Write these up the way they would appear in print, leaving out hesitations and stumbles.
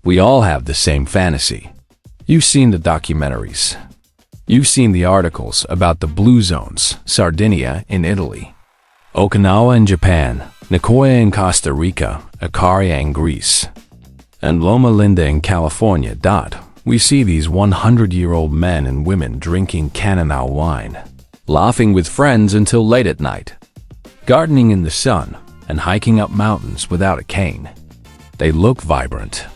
We all have the same fantasy. You've seen the documentaries. You've seen the articles about the blue zones, Sardinia in Italy, Okinawa in Japan, Nicoya in Costa Rica, Ikigai in Greece, and Loma Linda in California. We see these 100-year-old men and women drinking Cananao wine, laughing with friends until late at night, gardening in the sun, and hiking up mountains without a cane. They look vibrant.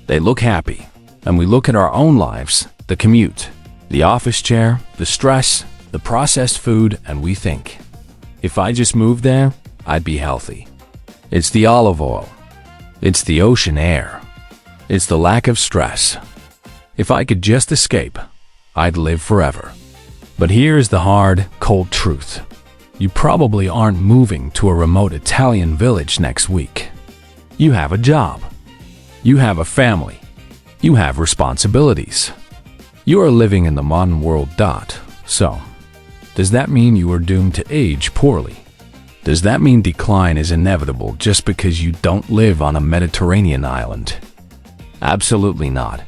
They look happy. And we look at our own lives, the commute, the office chair, the stress, the processed food, and we think, if I just moved there, I'd be healthy. It's the olive oil. It's the ocean air. It's the lack of stress. If I could just escape, I'd live forever. But here's the hard, cold truth. You probably aren't moving to a remote Italian village next week. You have a job. You have a family. You have responsibilities. You are living in the modern world. So, does that mean you are doomed to age poorly? Does that mean decline is inevitable just because you don't live on a Mediterranean island? Absolutely not.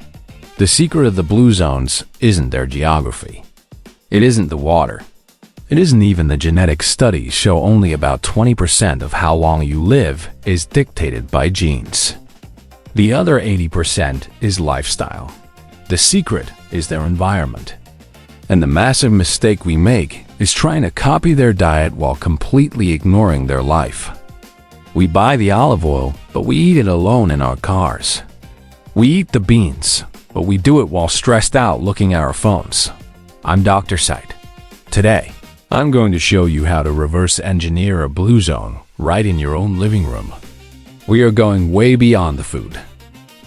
The secret of the blue zones isn't their geography. It isn't the water. It isn't even the genetic studies show only about 20% of how long you live is dictated by genes. The other 80% is lifestyle. The secret is their environment. And the massive mistake we make is trying to copy their diet while completely ignoring their life. We buy the olive oil, but we eat it alone in our cars. We eat the beans, but we do it while stressed out looking at our phones. I'm Dr. Sight. Today, I'm going to show you how to reverse engineer a blue zone right in your own living room. We are going way beyond the food.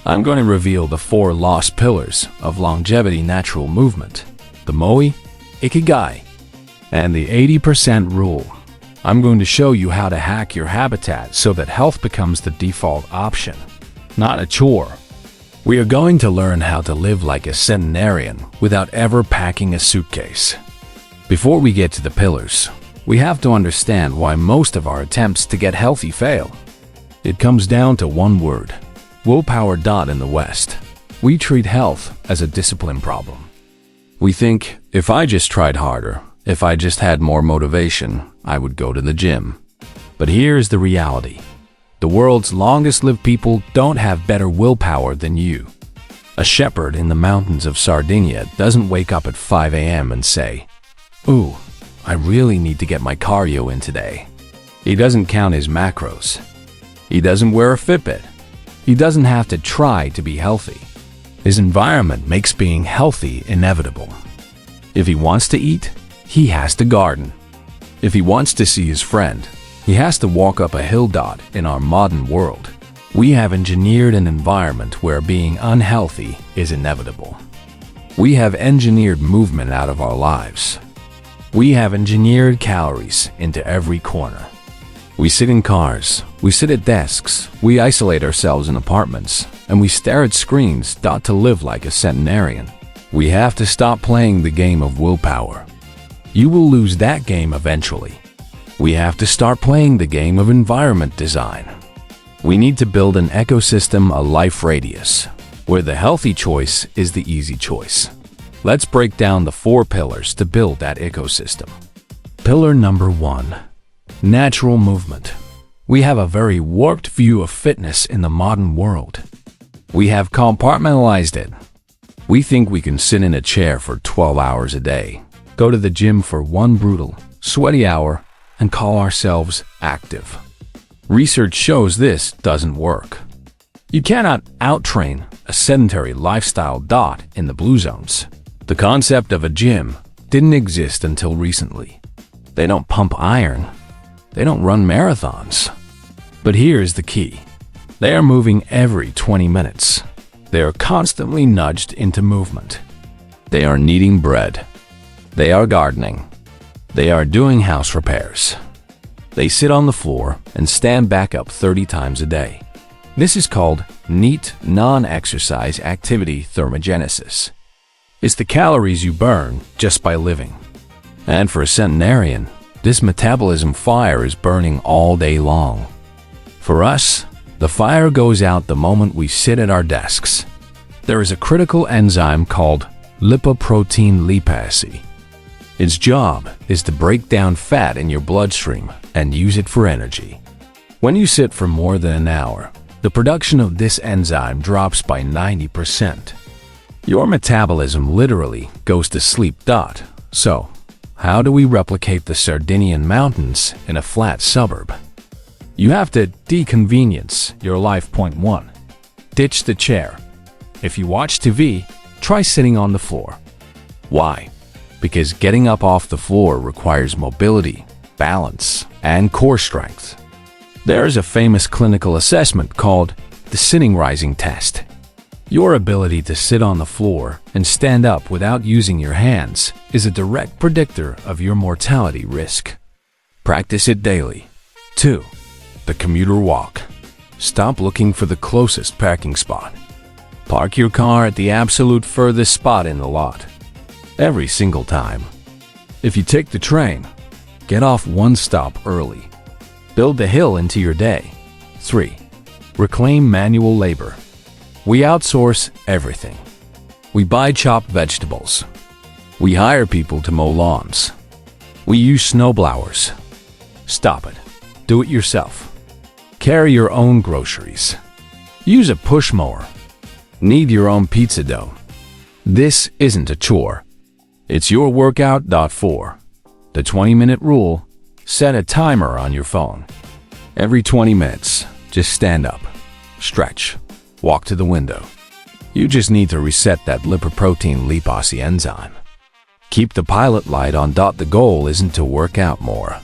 I'm going to reveal the 4 lost pillars of longevity natural movement, the Moai, Ikigai, and the 80% rule. I'm going to show you how to hack your habitat so that health becomes the default option, not a chore. We are going to learn how to live like a centenarian without ever packing a suitcase. Before we get to the pillars, we have to understand why most of our attempts to get healthy fail. It comes down to one word: willpower. In the West, we treat health as a discipline problem. We think, if I just tried harder, if I just had more motivation, I would go to the gym. But here's the reality. The world's longest-lived people don't have better willpower than you. A shepherd in the mountains of Sardinia doesn't wake up at 5 a.m. and say, "Ooh, I really need to get my cardio in today." He doesn't count his macros. He doesn't wear a Fitbit. He doesn't have to try to be healthy. His environment makes being healthy inevitable. If he wants to eat, he has to garden. If he wants to see his friend, he has to walk up a hill. In our modern world, we have engineered an environment where being unhealthy is inevitable. We have engineered movement out of our lives. We have engineered calories into every corner. We sit in cars, we sit at desks, we isolate ourselves in apartments, and we stare at screens. To live like a centenarian, we have to stop playing the game of willpower. You will lose that game eventually. We have to start playing the game of environment design. We need to build an ecosystem, a life radius, where the healthy choice is the easy choice. Let's break down the 4 pillars to build that ecosystem. Pillar number 1. Natural movement. We have a very warped view of fitness in the modern world. We have compartmentalized it. We think we can sit in a chair for 12 hours a day, go to the gym for 1 brutal, sweaty hour, and call ourselves active. Research shows this doesn't work. You cannot out-train a sedentary lifestyle. In the blue zones, the concept of a gym didn't exist until recently. They don't pump iron. They don't run marathons. But here's the key. They are moving every 20 minutes. They are constantly nudged into movement. They are kneading bread. They are gardening. They are doing house repairs. They sit on the floor and stand back up 30 times a day. This is called neat, non-exercise activity thermogenesis. It's the calories you burn just by living. And for a centenarian, this metabolism fire is burning all day long. For us, The fire goes out the moment we sit at our desks. There is a critical enzyme called lipoprotein lipase. Its job is to break down fat in your bloodstream and use it for energy. When you sit for more than an hour, the production of this enzyme drops by 90%. Your metabolism literally goes to sleep. So, how do we replicate the Sardinian mountains in a flat suburb? You have to deconvenience your life. Point 1. Ditch the chair. If you watch TV, try sitting on the floor. Why? Because getting up off the floor requires mobility, balance, and core strength. There is a famous clinical assessment called the sitting rising test. Your ability to sit on the floor and stand up without using your hands is a direct predictor of your mortality risk. Practice it daily. 2. The commuter walk. Stop looking for the closest parking spot. Park your car at the absolute furthest spot in the lot. Every single time. If you take the train, get off one stop early. Build the hill into your day. 3. Reclaim manual labor. We outsource everything. We buy chopped vegetables. We hire people to mow lawns. We use snowblowers. Stop it. Do it yourself. Carry your own groceries. Use a push mower. Knead your own pizza dough. This isn't a chore. It's your workout. 4. The 20-minute rule. Set a timer on your phone. Every 20 minutes, just stand up, stretch, walk to the window. You just need to reset that lipoprotein lipase enzyme. Keep the pilot light on. The goal isn't to work out more.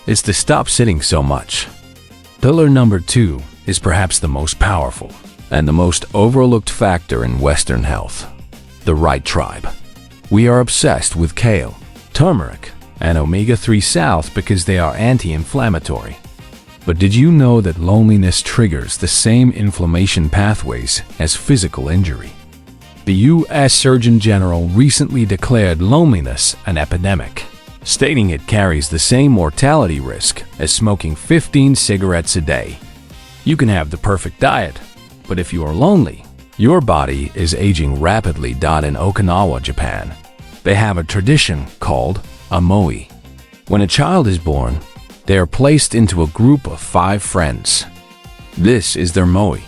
It's to stop sitting so much. Pillar number 2 is perhaps the most powerful and the most overlooked factor in Western health. The right tribe. We are obsessed with kale, turmeric, and omega-3 salt because they are anti-inflammatory. But did you know that loneliness triggers the same inflammation pathways as physical injury? The U.S. Surgeon General recently declared loneliness an epidemic, stating it carries the same mortality risk as smoking 15 cigarettes a day. You can have the perfect diet, but if you are lonely, your body is aging rapidly. In Okinawa, Japan, they have a tradition called a Moai. When a child is born, they are placed into a group of 5 friends. This is their Moai.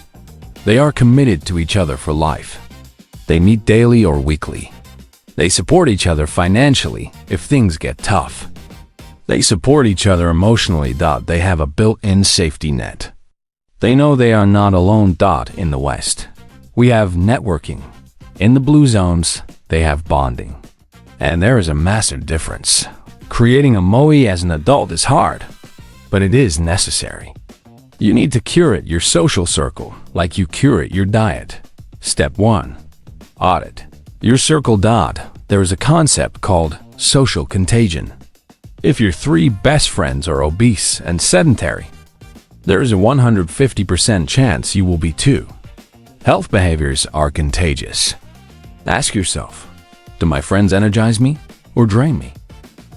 They are committed to each other for life. They meet daily or weekly. They support each other financially if things get tough. They support each other emotionally. They have a built-in safety net. They know they are not alone. In the West, we have networking. In the blue zones, they have bonding. And there is a massive difference. Creating a Moai as an adult is hard, but it is necessary. You need to curate your social circle like you curate your diet. Step 1. Audit your circle. There is a concept called social contagion. If your 3 best friends are obese and sedentary, there is a 150% chance you will be too. Health behaviors are contagious. Ask yourself, do my friends energize me or drain me?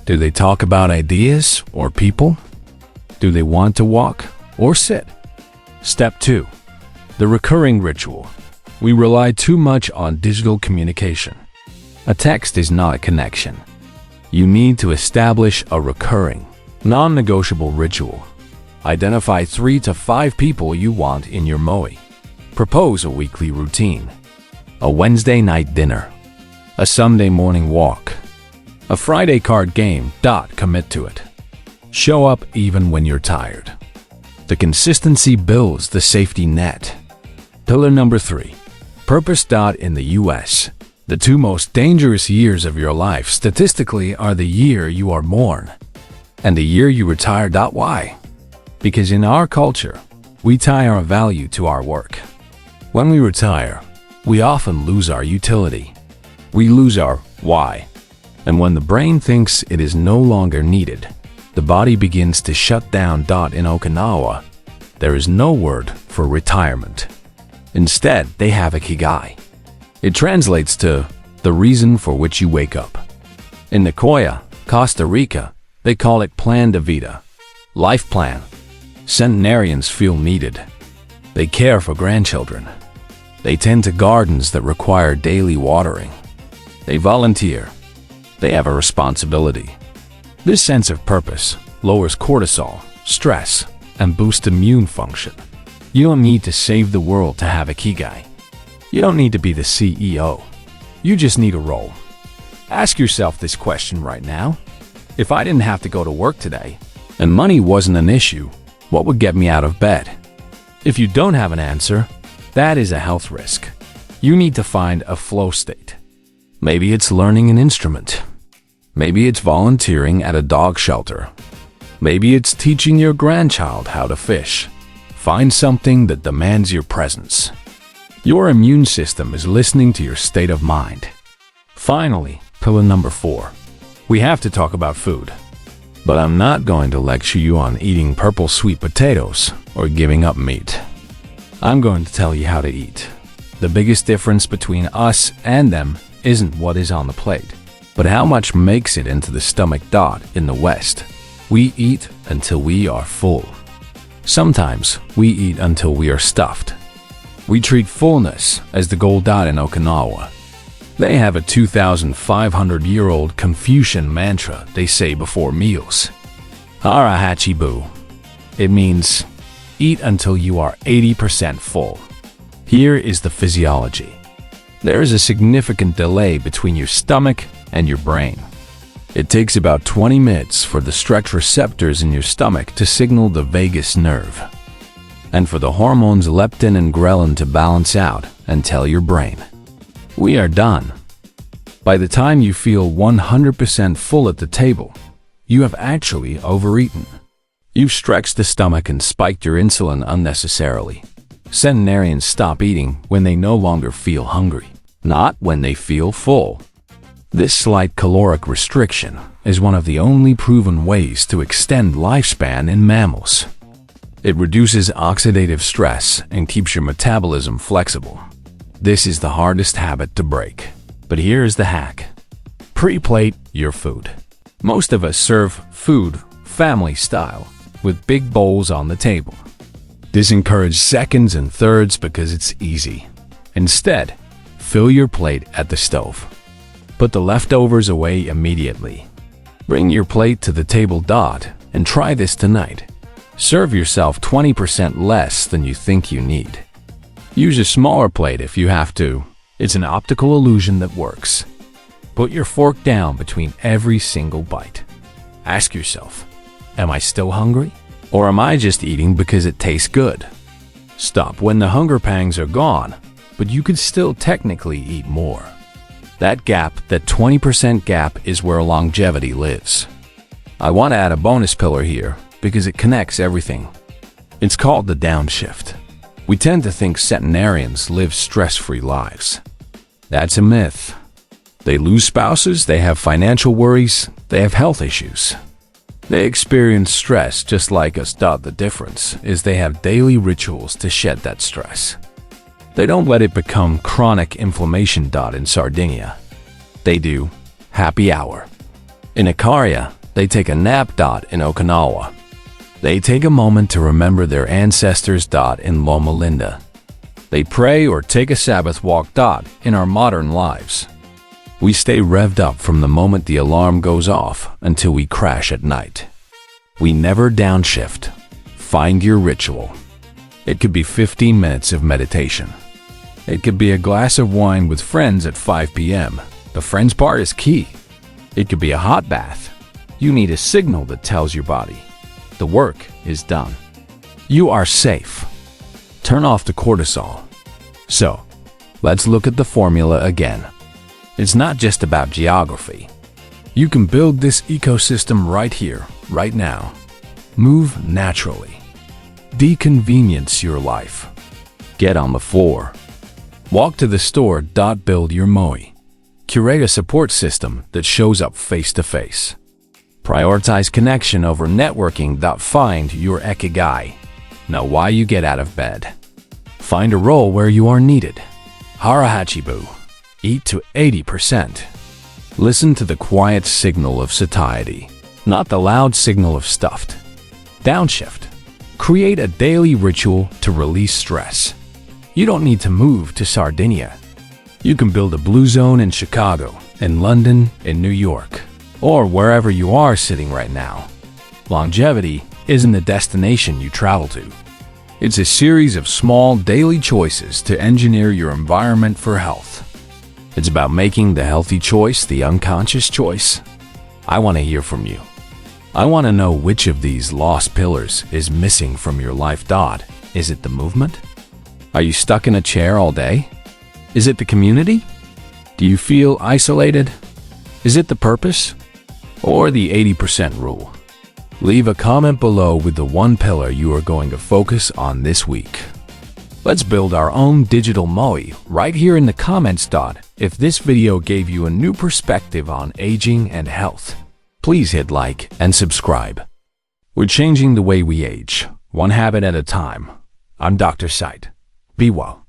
Do they talk about ideas or people? Do they want to walk or sit? Step 2. The recurring ritual. We rely too much on digital communication. A text is not a connection. You need to establish a recurring, non-negotiable ritual. Identify 3 to 5 people you want in your Moai. Propose a weekly routine. A Wednesday night dinner. A Sunday morning walk. A Friday card game. Commit to it. Show up even when you're tired. The consistency builds the safety net. Pillar number 3. Purpose. In the U.S., the 2 most dangerous years of your life statistically are the year you are born and the year you retire. Why? Because in our culture, we tie our value to our work. When we retire, we often lose our utility. We lose our why. And when the brain thinks it is no longer needed, the body begins to shut down. In Okinawa, there is no word for retirement. Instead, they have Ikigai. It translates to the reason for which you wake up. In Nicoya, Costa Rica, they call it plan de vida, life plan. Centenarians feel needed. They care for grandchildren. They tend to gardens that require daily watering. They volunteer. They have a responsibility. This sense of purpose lowers cortisol, stress, and boosts immune function. You don't need to save the world to have Ikigai. You don't need to be the CEO. You just need a role. Ask yourself this question right now. If I didn't have to go to work today, and money wasn't an issue, what would get me out of bed? If you don't have an answer, that is a health risk. You need to find a flow state. Maybe it's learning an instrument. Maybe it's volunteering at a dog shelter. Maybe it's teaching your grandchild how to fish. Find something that demands your presence. Your immune system is listening to your state of mind. Finally, pillar number 4. We have to talk about food. But I'm not going to lecture you on eating purple sweet potatoes or giving up meat. I'm going to tell you how to eat. The biggest difference between us and them isn't what is on the plate, but how much makes it into the stomach. In the West, we eat until we are full. Sometimes we eat until we are stuffed. We treat fullness as the goal. In Okinawa, they have a 2,500-year-old Confucian mantra they say before meals. Hara Hachi. It means, eat until you are 80% full. Here is the physiology. There is a significant delay between your stomach and your brain. It takes about 20 minutes for the stretch receptors in your stomach to signal the vagus nerve, and for the hormones leptin and ghrelin to balance out and tell your brain, we are done. By the time you feel 100% full at the table, you have actually overeaten. You've stretched the stomach and spiked your insulin unnecessarily. Centenarians stop eating when they no longer feel hungry, not when they feel full. This slight caloric restriction is one of the only proven ways to extend lifespan in mammals. It reduces oxidative stress and keeps your metabolism flexible. This is the hardest habit to break. But here is the hack. Pre-plate your food. Most of us serve food family style, with big bowls on the table. This encourages seconds and thirds because it's easy. Instead, fill your plate at the stove. Put the leftovers away immediately. Bring your plate to the table. And try this tonight. Serve yourself 20% less than you think you need. Use a smaller plate if you have to. It's an optical illusion that works. Put your fork down between every single bite. Ask yourself, am I still hungry? Or am I just eating because it tastes good? Stop when the hunger pangs are gone, but you could still technically eat more. That gap, that 20% gap, is where longevity lives. I want to add a bonus pillar here because it connects everything. It's called the Downshift. We tend to think Centenarians live stress-free lives. That's a myth. They lose spouses, they have financial worries, they have health issues. They experience stress just like us. The difference is they have daily rituals to shed that stress. They don't let it become chronic inflammation. In Sardinia, they do happy hour. In Ikigai, they take a nap. In Okinawa, they take a moment to remember their ancestors. In Loma Linda, they pray or take a Sabbath walk. In our modern lives, we stay revved up from the moment the alarm goes off until we crash at night. We never downshift. Find your ritual. It could be 15 minutes of meditation. It could be a glass of wine with friends at 5 p.m. The friends part is key. It could be a hot bath. You need a signal that tells your body, the work is done. You are safe. Turn off the cortisol. So, let's look at the formula again. It's not just about geography. You can build this ecosystem right here, right now. Move naturally. Deconvenience your life. Get on the floor. Walk to the store. Build your Moai. Curate a support system that shows up face to face. Prioritize connection over networking. Find your Ikigai. Know why you get out of bed. Find a role where you are needed. Hara Hachi. Eat to 80%. Listen to the quiet signal of satiety, not the loud signal of stuffed. Downshift. Create a daily ritual to release stress. You don't need to move to Sardinia. You can build a blue zone in Chicago, in London, in New York, or wherever you are sitting right now. Longevity isn't the destination you travel to. It's a series of small daily choices to engineer your environment for health. It's about making the healthy choice the unconscious choice. I want to hear from you. I want to know which of these lost pillars is missing from your life. Is it the movement? Are you stuck in a chair all day? Is it the community? Do you feel isolated? Is it the purpose? Or the 80% rule? Leave a comment below with the one pillar you are going to focus on this week. Let's build our own digital Moai right here in the comments. If this video gave you a new perspective on aging and health, please hit like and subscribe. We're changing the way we age, one habit at a time. I'm Dr. Sight. Be well.